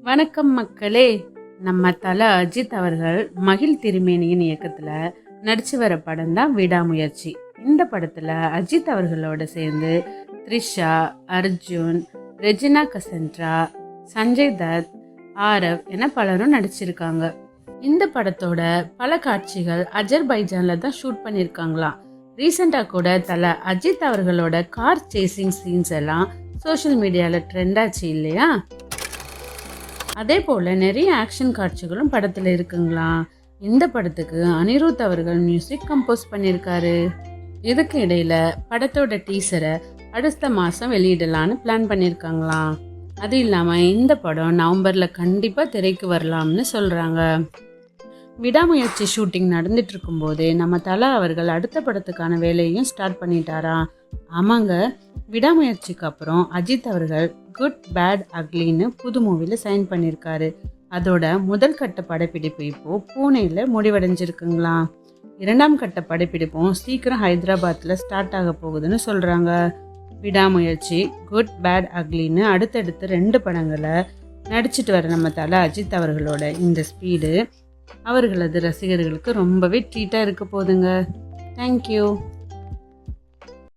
வணக்கம் மக்களே. நம்ம தல அஜித் அவர்கள் மகிழ் திருமேனியின் இயக்கத்துல நடிச்சு வர படம் தான் விடாமுயற்சி. இந்த படத்துல அஜித் அவர்களோட சேர்ந்து த்ரிஷா, அர்ஜுன், ரெஜினா கசன்ட்ரா, சஞ்சய் தத், ஆரவ் என பலரும் நடிச்சிருக்காங்க. இந்த படத்தோட பல காட்சிகள் அஜர்பைஜான்ல தான் ஷூட் பண்ணியிருக்காங்களாம். ரீசெண்டா கூட தல அஜித் அவர்களோட கார் சேசிங் சீன்ஸ் எல்லாம் சோஷியல் மீடியால ட்ரெண்ட் ஆச்சு இல்லையா? அதே போல் நிறைய ஆக்ஷன் காட்சிகளும் படத்தில் இருக்குங்களா. இந்த படத்துக்கு அனிருத் அவர்கள் மியூசிக் கம்போஸ் பண்ணியிருக்காரு. இதுக்கு இடையில படத்தோட டீசரை அடுத்த மாதம் வெளியிடலான்னு பிளான் பண்ணியிருக்காங்களாம். அது இல்லாமல் இந்த படம் நவம்பரில் கண்டிப்பாக திரைக்கு வரலாம்னு சொல்கிறாங்க. விடாமுயற்சி ஷூட்டிங் நடந்துட்டு இருக்கும்போது நம்ம தலா அவர்கள் அடுத்த படத்துக்கான வேலையும் ஸ்டார்ட் பண்ணிட்டாராம். ஆமாங்க, விடாமுயற்சிக்கு அப்புறம் அஜித் அவர்கள் குட் பேட் அக்லின்னு புது மூவியில் சைன் பண்ணியிருக்காரு. அதோட முதல் கட்ட படப்பிடிப்பு இப்போ பூனேல முடிவடைஞ்சிருக்குங்களாம். இரண்டாம் கட்ட படப்பிடிப்பும் சீக்கிரம் ஹைதராபாத்தில் ஸ்டார்ட் ஆக போகுதுன்னு சொல்கிறாங்க. விடாமுயற்சி, குட் பேட் அக்லின்னு அடுத்தடுத்து 2 படங்களை நடிச்சிட்டு வர நம்ம தல அஜித் அவர்களோட இந்த ஸ்பீடு அவர்களது ரசிகர்களுக்கு ரொம்பவே ட்ரீட்டாக இருக்க போகுதுங்க. தேங்க்யூ.